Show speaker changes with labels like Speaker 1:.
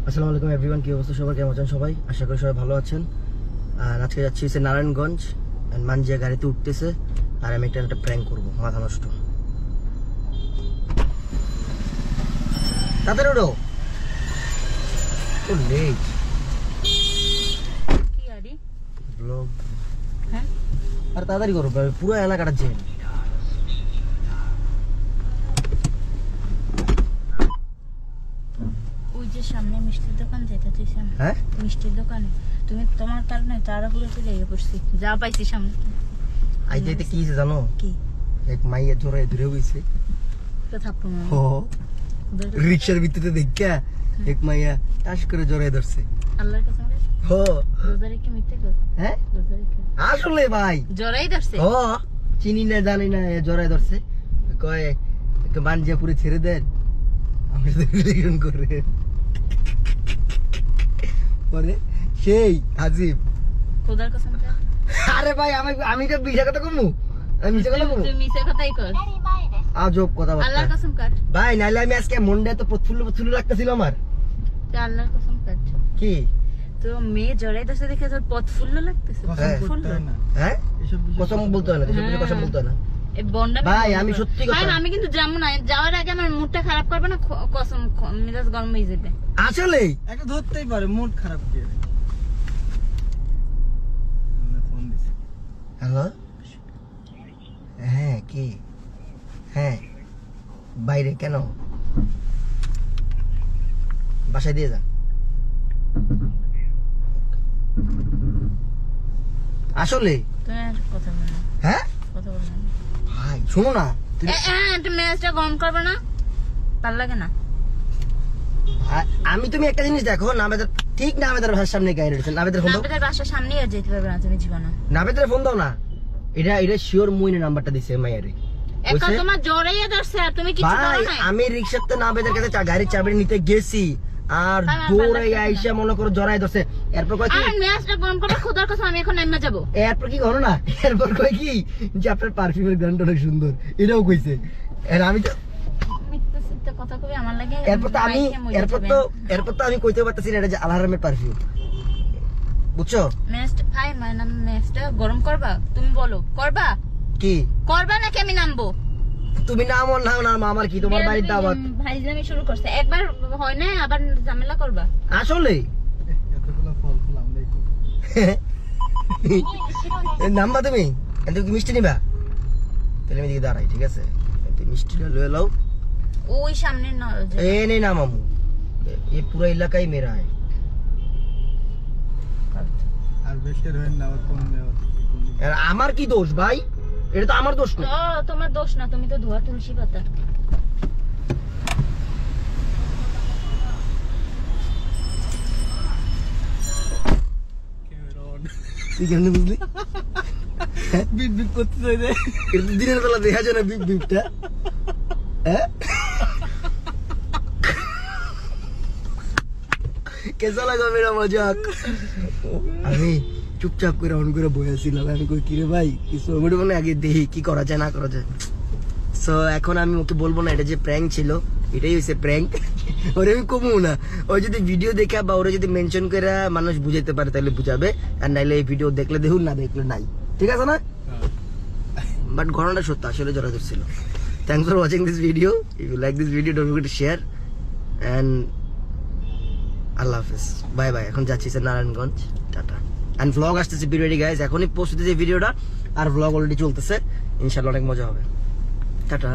Speaker 1: আসসালামু আলাইকুম এভরিওয়ান, কি অবস্থা সবার, কেমন আছেন সবাই? আশা করি সবাই ভালো আছেন। আর আজকে যাচ্ছি হচ্ছে নারায়ণগঞ্জ, মানজিয়া গাড়িতে উঠতেছে আর আমি একটা প্র্যাঙ্ক করবো, মাথা নষ্ট। তাদের ওঠো লেট ব্লগ, হ্যাঁ আর তাড়াতাড়ি করো, পুরো এলাকাটা জেন।
Speaker 2: ওই যে সামনে মিষ্টির দোকান যেতেছি,
Speaker 1: হ্যাঁ
Speaker 2: মিষ্টির দোকানে তুমি তোমার কারণে তাড়াহুড়ো করে লেগে পড়ছি, যা পাইছি সামনে।
Speaker 1: আই যাইতে কি হয়েছে জানো?
Speaker 2: কি
Speaker 1: এক মাইয়া জোরে ধরে হয়েছে রিক্সার ভিতরে দেখা, এক মাইয়া টাস করে জড়াই ধরছে।
Speaker 2: আল্লাহর কসম
Speaker 1: হো
Speaker 2: রোজারে কি মিথ্যে কর?
Speaker 1: হ্যাঁ
Speaker 2: রোজারে কি
Speaker 1: আসলে ভাই
Speaker 2: জড়াই ধরছে?
Speaker 1: ও চিনি না জানি না, জড়াই ধরছে, কয় একটু মানজিয়া পুরে ছেড়ে দেন, আমি রিলেশন করে পরে সেই আজিব।
Speaker 2: খোদার কসম কর।
Speaker 1: আরে ভাই আমি তো মিছা কথা কমু, আমি মিছা কথা কমু?
Speaker 2: তুই মিছে কথাই কর,
Speaker 1: আজব কথা
Speaker 2: আল্লাহর কসম কর
Speaker 1: ভাই, নাইলে আমি আজকে মনটা তো প্রফুল্ল লাগতেছিল আমার।
Speaker 2: তুই আল্লাহর কসম কর।
Speaker 1: কি
Speaker 2: তো মেয়ে জড়াই ধরছে দেখে তোর পথ ফুল্ল লাগতেছে?
Speaker 1: হ্যাঁ কসম বলতে হয় না, কসম বলতে হয় না ভাই, আমি সত্যি কথা।
Speaker 2: আমি কিন্তু যাবো না, যাওয়ার আগে আমার মুডটা খারাপ করবে না, কসম মেজাজ গরম হয়ে যাবে।
Speaker 1: আসলে
Speaker 3: একটা ধরতেই পারে মুড খারাপ কি।
Speaker 1: হ্যালো, হ্যাঁ কি, হ্যাঁ বাইরে কেন, বাসায় দিয়ে যান। আসলে
Speaker 2: তুমি আর কথা বলো না,
Speaker 1: হ্যাঁ
Speaker 2: কথা বলো না
Speaker 1: ভাই, শোনো না
Speaker 2: তুমি মেজাজটা গরম করবে না, ভালো লাগে না।
Speaker 1: আমি তুমি একটা জিনিস দেখো, নাবেদার ঠিক নাবেদার ভাষার সামনে গাড়ি রয়েছে, নাবেদার ফোন দাও।
Speaker 2: নাবেদার বাসার সামনেই আর যেতে পারবে না তুমি জীবনে।
Speaker 1: নাবেদার ফোন দাও না, এটা শিওর মুইনের নাম্বারটা দিছে মাইয়ারে।
Speaker 2: এখন তোমার জড়াইয়া ধরছে আর তুমি কিছু করো না।
Speaker 1: আমি রিকশাতে নাবেদার কাছে গাড়ির চাবি নিতে গেছি আর দৌড়ে আইসা মনে করো জড়াই ধরছে। এরপর কয় কি
Speaker 2: আর মেজাজটা গরম করবে, খোদার কথা আমি এখন নামে যাব।
Speaker 1: এরপর কি করো না, এরপর কয় কি যে আপনার পারফিউমের গন্ধ অনেক সুন্দর, এটাও কইছে। আর আমি তো
Speaker 2: কথা কবি আমার লাগে।
Speaker 1: এরপর তো আমি কইতে পারতেছি না এটা যে আলহারামের পারফিউম, বুঝছো?
Speaker 2: ভাই মেজাজটা গরম করবা, তুমি বলো করবা
Speaker 1: কি
Speaker 2: করবা নাকি আমি নামবো?
Speaker 1: তুমি নাম আমার কি, তোমার বাড়ির দাওয়াত।
Speaker 2: ভাইজামি শুরু করছে, একবার হয় না আবার ঝামেলা করবা।
Speaker 1: আসলে
Speaker 3: এতগুলো ফল ফল আমরাই করি।
Speaker 1: নামবা তুমি, কি মিষ্টি নিবা? তাহলে আমি দিকে দাঁড়াই, ঠিক আছে? মিষ্টিটা লয়ে লাও।
Speaker 2: ওই সামনে
Speaker 1: नहीं ना मामू, ये पूरा इलाका ही मेरा है।
Speaker 3: আর বেশি হয় না কোন
Speaker 1: यार আমার কি দোষ ভাই? এটা তো আমার দোষ না।
Speaker 2: তোমার দোষ না, তুমি তো ধোয়া তুলসী পাতা।
Speaker 1: তুই কেমনে বুঝলি?
Speaker 3: বিট বিট করতে চাই রে।
Speaker 1: এটা দিনের বেলা দেখা যায় না বিপটা, হ্যাঁ? কেসা লাগা মেরা মজাক? আমি চুপচাপ করে অন করে বসেছিলাম, আমি কই কিরে ভাই কিছু মানে আগে দেখি কি করা যায় না করা যায়। সো এখন আমি ওকে বলবো না এটা যে প্র্যাঙ্ক ছিল, এটাই হয়েছে প্র্যাঙ্ক। ওরে আমি কমু না, ওই যদি ভিডিও দেখা বা ওরা যদি মেনশন করে মানুষ বুঝাইতে পারে তাহলে বুঝাবে, আর নাইলে এই ভিডিও দেখলে দেখুন, না দেখলে নাই, ঠিক আছে না? বাট ঘটনাটা সত্য, আসলে জড়া ধরছিল। Thanks for watching this video. If you like this video don't forget to share and আল্লাহ হাফেজ, বাই বাই। এখন যাচ্ছি স্যার নারায়ণগঞ্জ, টাটা। এন্ড ভ্লগ আসতেছে, বি রেডি গাইস, এখনই পোস্ট দিতেছে ভিডিওটা, আর ভ্লগ অলরেডি চলতেছে, ইনশাআল্লাহ অনেক মজা হবে। টাটা।